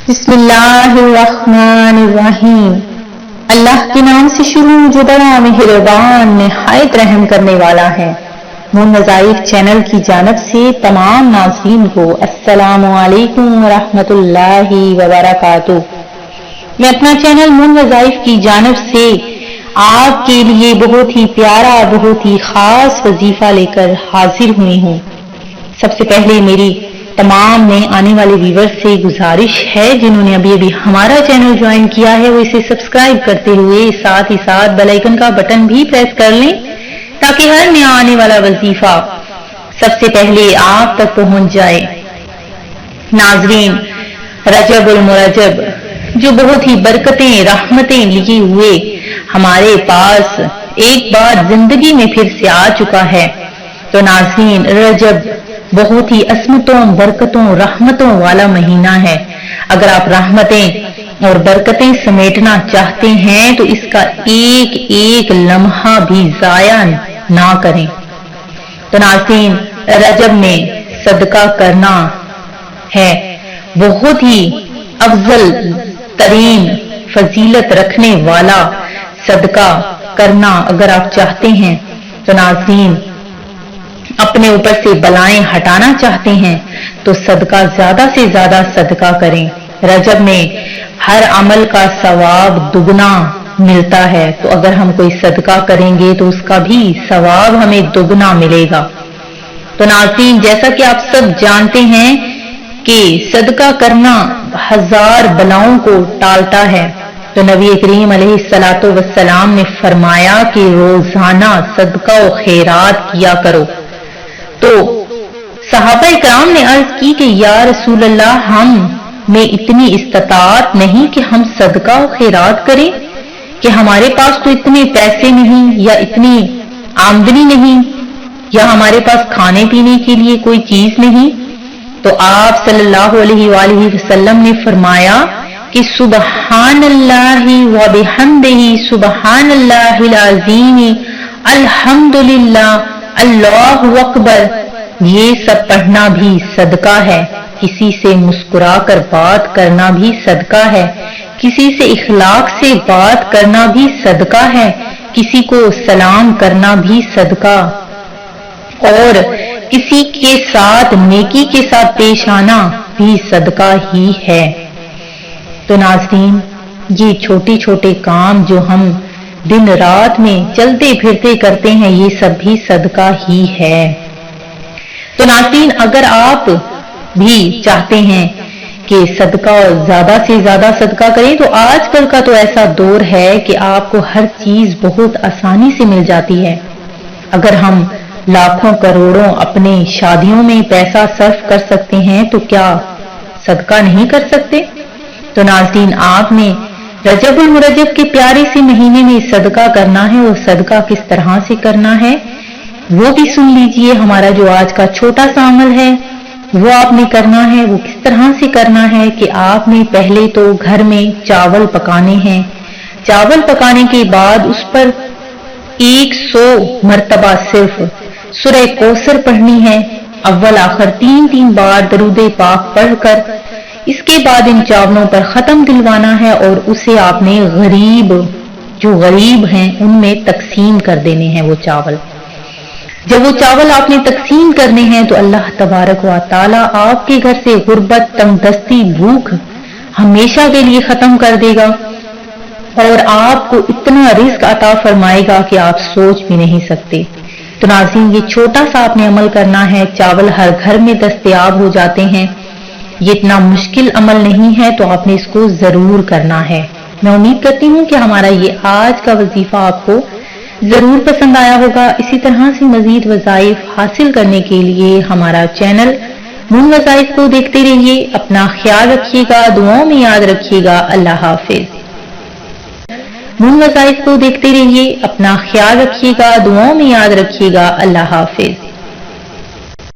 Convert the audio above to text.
بسم اللہ الرحمن الرحیم۔ اللہ کے نام سے شروع جو بڑا مہربان نہایت رحم کرنے والا ہے۔ مون وظائف چینل کی جانب سے تمام ناظرین کو السلام علیکم ورحمۃ اللہ وبرکاتہ۔ میں اپنا چینل مون وظائف کی جانب سے آپ کے لیے بہت ہی پیارا بہت ہی خاص وظیفہ لے کر حاضر ہوئی ہوں۔ سب سے پہلے میری تمام نئے آنے والے ویورز سے گزارش ہے جنہوں نے ابھی ہمارا چینل جوائن کیا ہے وہ اسے سبسکرائب کرتے ہوئے ساتھ ہی ساتھ بیل آئیکن کا بٹن بھی پریس کر لیں تاکہ ہر نیا آنے والا وظیفہ سب سے پہلے آپ تک پہنچ جائے۔ ناظرین، رجب المرجب جو بہت ہی برکتیں رحمتیں لیے ہوئے ہمارے پاس ایک بار زندگی میں پھر سے آ چکا ہے، تو ناظرین رجب بہت ہی عصمتوں برکتوں رحمتوں والا مہینہ ہے۔ اگر آپ رحمتیں اور برکتیں سمیٹنا چاہتے ہیں تو اس کا ایک ایک لمحہ بھی ضائع نہ کریں۔ تو ناظرین، رجب میں صدقہ کرنا ہے بہت ہی افضل ترین فضیلت رکھنے والا صدقہ کرنا اگر آپ چاہتے ہیں تو ناظرین اپنے اوپر سے بلائیں ہٹانا چاہتے ہیں تو صدقہ زیادہ سے زیادہ صدقہ کریں۔ رجب میں ہر عمل کا ثواب دگنا ملتا ہے، تو اگر ہم کوئی صدقہ کریں گے تو اس کا بھی ثواب ہمیں دگنا ملے گا۔ تو ناظرین، جیسا کہ آپ سب جانتے ہیں کہ صدقہ کرنا 1000 بلاؤں کو ٹالتا ہے، تو نبی کریم علیہ الصلوۃ والسلام نے فرمایا کہ روزانہ صدقہ و خیرات کیا کرو۔ تو صحابہ کرام نے عرض کی کہ یا رسول اللہ، ہم میں اتنی استطاعت نہیں کہ ہم صدقہ و خیرات کریں، کہ ہمارے پاس تو اتنے پیسے نہیں یا اتنی آمدنی نہیں یا ہمارے پاس کھانے پینے کے لیے کوئی چیز نہیں۔ تو آپ صلی اللہ علیہ وآلہ وسلم نے فرمایا کہ سبحان اللہ و بحمدہ سبحان اللہ العظیم الحمدللہ اللہ اکبر، یہ سب پڑھنا بھی صدقہ ہے۔ کسی سے مسکرا کر بات کرنا بھی صدقہ ہے، کسی سے اخلاق سے بات کرنا بھی صدقہ ہے، کسی کو سلام کرنا بھی صدقہ، اور کسی کے ساتھ نیکی کے ساتھ پیش آنا بھی صدقہ ہی ہے۔ تو ناظرین، یہ چھوٹے چھوٹے کام جو ہم دن رات میں چلتے پھرتے کرتے ہیں یہ سب بھی صدقہ ہی ہے۔ تو ناظرین، اگر آپ بھی چاہتے ہیں کہ صدقہ زیادہ سے زیادہ صدقہ کریں تو آج کل کا تو ایسا دور ہے کہ آپ کو ہر چیز بہت آسانی سے مل جاتی ہے۔ اگر ہم لاکھوں کروڑوں اپنے شادیوں میں پیسہ صرف کر سکتے ہیں تو کیا صدقہ نہیں کر سکتے؟ تو ناظرین، آپ نے رجب المرجب کے پیارے سے مہینے میں صدقہ کرنا ہے، اور صدقہ کس طرح سے کرنا ہے وہ بھی سن لیجئے۔ ہمارا جو آج کا چھوٹا سا عمل ہے وہ آپ نے کرنا ہے۔ وہ کس طرح سے کرنا ہے کہ آپ نے پہلے تو گھر میں چاول پکانے ہیں، چاول پکانے کے بعد اس پر 100 مرتبہ صرف سورہ کوثر پڑھنی ہے، اول آخر 3 بار درود پاک پڑھ کر اس کے بعد ان چاولوں پر ختم دلوانا ہے، اور اسے آپ نے جو غریب ہیں ان میں تقسیم کر دینے ہیں وہ چاول۔ جب وہ چاول آپ نے تقسیم کرنے ہیں تو اللہ تبارک و تعالی آپ کے گھر سے غربت، تنگ دستی، بھوک ہمیشہ کے لیے ختم کر دے گا، اور آپ کو اتنا رزق عطا فرمائے گا کہ آپ سوچ بھی نہیں سکتے۔ تو ناظرین، یہ چھوٹا سا آپ نے عمل کرنا ہے، چاول ہر گھر میں دستیاب ہو جاتے ہیں، یہ اتنا مشکل عمل نہیں ہے، تو آپ نے اس کو ضرور کرنا ہے۔ میں امید کرتی ہوں کہ ہمارا یہ آج کا وظیفہ آپ کو ضرور پسند آیا ہوگا۔ اسی طرح سے مزید وظائف حاصل کرنے کے لیے ہمارا چینل مون وظائف کو دیکھتے رہیے۔ اپنا خیال رکھیے گا، دعاؤں میں یاد رکھیے گا۔ اللہ حافظ۔ مون وظائف کو دیکھتے رہیے، اپنا خیال رکھیے گا، دعاؤں میں یاد رکھیے گا۔ اللہ حافظ۔